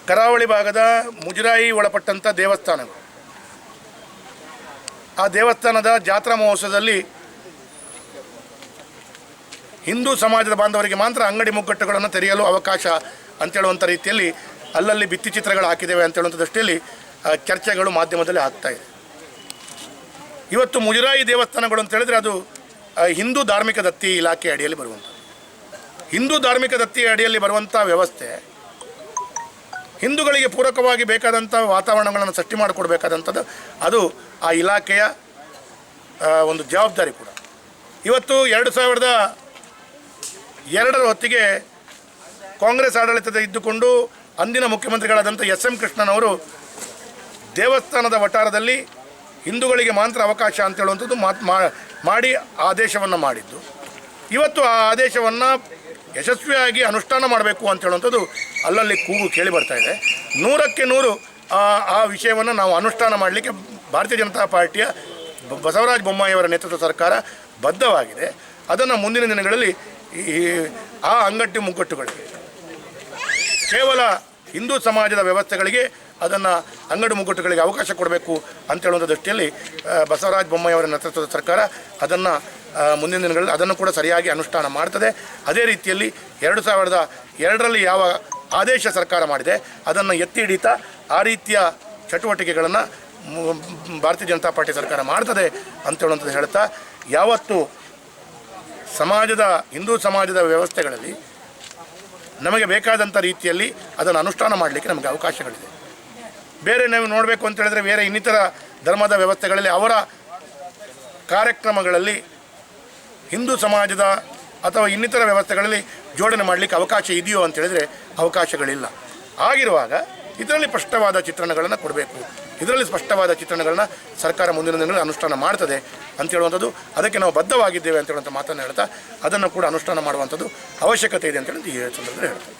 ಕರಾವಳಿ ಭಾಗದ ಮುಜರಾಯಿ ಒಳಪಟ್ಟಂಥ ದೇವಸ್ಥಾನಗಳು, ಆ ದೇವಸ್ಥಾನದ ಜಾತ್ರಾ ಮಹೋತ್ಸವದಲ್ಲಿ ಹಿಂದೂ ಸಮಾಜದ ಬಾಂಧವರಿಗೆ ಮಾತ್ರ ಅಂಗಡಿ ಮುಗ್ಗಟ್ಟುಗಳನ್ನು ತೆರೆಯಲು ಅವಕಾಶ ಅಂತೇಳುವಂಥ ರೀತಿಯಲ್ಲಿ ಅಲ್ಲಲ್ಲಿ ಭಿತ್ತಿಚಿತ್ರಗಳು ಹಾಕಿದ್ದೇವೆ ಅಂತೇಳುವಂಥ ದೃಷ್ಟಿಯಲ್ಲಿ ಚರ್ಚೆಗಳು ಮಾಧ್ಯಮದಲ್ಲಿ ಆಗ್ತಾಯಿದೆ. ಇವತ್ತು ಮುಜರಾಯಿ ದೇವಸ್ಥಾನಗಳು ಅಂತ ಹೇಳಿದ್ರೆ ಅದು ಹಿಂದೂ ಧಾರ್ಮಿಕ ದತ್ತಿ ಇಲಾಖೆ ಅಡಿಯಲ್ಲಿ ಬರುವಂಥದ್ದು. ಹಿಂದೂ ಧಾರ್ಮಿಕ ದತ್ತಿ ಅಡಿಯಲ್ಲಿ ಬರುವಂಥ ವ್ಯವಸ್ಥೆ ಹಿಂದೂಗಳಿಗೆ ಪೂರಕವಾಗಿ ಬೇಕಾದಂಥ ವಾತಾವರಣಗಳನ್ನು ಸೃಷ್ಟಿ ಮಾಡಿಕೊಡ್ಬೇಕಾದಂಥದ್ದು ಅದು ಆ ಇಲಾಖೆಯ ಒಂದು ಜವಾಬ್ದಾರಿ ಕೂಡ. ಇವತ್ತು 2002ರ ಹೊತ್ತಿಗೆ ಕಾಂಗ್ರೆಸ್ ಆಡಳಿತದ ಇದ್ದುಕೊಂಡು ಅಂದಿನ ಮುಖ್ಯಮಂತ್ರಿಗಳಾದಂಥ ಎಸ್ ಎಂ ಕೃಷ್ಣನವರು ದೇವಸ್ಥಾನದ ವಠಾರದಲ್ಲಿ ಹಿಂದೂಗಳಿಗೆ ಮಾತ್ರ ಅವಕಾಶ ಅಂತ ಹೇಳುವಂಥದ್ದು ಮಾಡಿ ಆದೇಶವನ್ನು ಮಾಡಿದ್ದು. ಇವತ್ತು ಆ ಆದೇಶವನ್ನು ಯಶಸ್ವಿಯಾಗಿ ಅನುಷ್ಠಾನ ಮಾಡಬೇಕು ಅಂತ ಹೇಳುವಂಥದ್ದು ಅಲ್ಲಲ್ಲಿ ಕೂಗು ಕೇಳಿ ಬರ್ತಾ ಇದೆ. 100ಕ್ಕೆ 100 ಆ ವಿಷಯವನ್ನು ನಾವು ಅನುಷ್ಠಾನ ಮಾಡಲಿಕ್ಕೆ ಭಾರತೀಯ ಜನತಾ ಪಾರ್ಟಿಯ ಬಸವರಾಜ ಬೊಮ್ಮಾಯಿಯವರ ನೇತೃತ್ವದ ಸರ್ಕಾರ ಬದ್ಧವಾಗಿದೆ. ಅದನ್ನು ಮುಂದಿನ ದಿನಗಳಲ್ಲಿ ಆ ಅಂಗಡಿ ಮುಗ್ಗಟ್ಟುಗಳಿಗೆ ಕೇವಲ ಹಿಂದೂ ಸಮಾಜದ ವ್ಯವಸ್ಥೆಗಳಿಗೆ ಅದನ್ನು ಅಂಗಡಿ ಮುಗ್ಗಟ್ಟುಗಳಿಗೆ ಅವಕಾಶ ಕೊಡಬೇಕು ಅಂತ ಹೇಳುವಂಥ ದೃಷ್ಟಿಯಲ್ಲಿ ಬಸವರಾಜ ಬೊಮ್ಮಾಯಿಯವರ ನೇತೃತ್ವದ ಸರ್ಕಾರ ಅದನ್ನು ಮುಂದಿನ ದಿನಗಳಲ್ಲಿ ಅದನ್ನು ಕೂಡ ಸರಿಯಾಗಿ ಅನುಷ್ಠಾನ ಮಾಡ್ತದೆ. ಅದೇ ರೀತಿಯಲ್ಲಿ 2002ರಲ್ಲಿ ಯಾವ ಆದೇಶ ಸರ್ಕಾರ ಮಾಡಿದೆ ಅದನ್ನು ಎತ್ತಿ ಹಿಡಿತಾ ಆ ರೀತಿಯ ಚಟುವಟಿಕೆಗಳನ್ನು ಭಾರತೀಯ ಜನತಾ ಪಾರ್ಟಿ ಸರ್ಕಾರ ಮಾಡ್ತದೆ ಅಂತ ಹೇಳುವಂಥದ್ದು ಹೇಳ್ತಾ, ಯಾವತ್ತು ಹಿಂದೂ ಸಮಾಜದ ವ್ಯವಸ್ಥೆಗಳಲ್ಲಿ ನಮಗೆ ಬೇಕಾದಂಥ ರೀತಿಯಲ್ಲಿ ಅದನ್ನು ಅನುಷ್ಠಾನ ಮಾಡಲಿಕ್ಕೆ ನಮಗೆ ಅವಕಾಶಗಳಿದೆ. ಬೇರೆ ನಾವು ನೋಡಬೇಕು ಅಂತ ಹೇಳಿದ್ರೆ ಬೇರೆ ಇನ್ನಿತರ ಧರ್ಮದ ವ್ಯವಸ್ಥೆಗಳಲ್ಲಿ ಅವರ ಕಾರ್ಯಕ್ರಮಗಳಲ್ಲಿ ಹಿಂದೂ ಸಮಾಜದ ಅಥವಾ ಇನ್ನಿತರ ವ್ಯವಸ್ಥೆಗಳಲ್ಲಿ ಜೋಡಣೆ ಮಾಡಲಿಕ್ಕೆ ಅವಕಾಶ ಇದೆಯೋ ಅಂತ ಹೇಳಿದರೆ ಅವಕಾಶಗಳಿಲ್ಲ. ಆಗಿರುವಾಗ ಇದರಲ್ಲಿ ಸ್ಪಷ್ಟವಾದ ಚಿತ್ರಣಗಳನ್ನು ಕೊಡಬೇಕು. ಇದರಲ್ಲಿ ಸ್ಪಷ್ಟವಾದ ಚಿತ್ರಣಗಳನ್ನು ಸರ್ಕಾರ ಮುಂದಿನ ದಿನಗಳಲ್ಲಿ ಅನುಷ್ಠಾನ ಮಾಡ್ತದೆ ಅಂತ ಹೇಳುವಂಥದ್ದು, ಅದಕ್ಕೆ ನಾವು ಬದ್ಧವಾಗಿದ್ದೇವೆ ಅಂತ ಹೇಳುವಂಥ ಮಾತನ್ನು ಹೇಳ್ತಾ ಅದನ್ನು ಕೂಡ ಅನುಷ್ಠಾನ ಮಾಡುವಂಥದ್ದು ಅವಶ್ಯಕತೆ ಇದೆ ಅಂತೇಳಿ ಈ ಸಂದರ್ಭದಲ್ಲಿ ಹೇಳ್ತಾರೆ.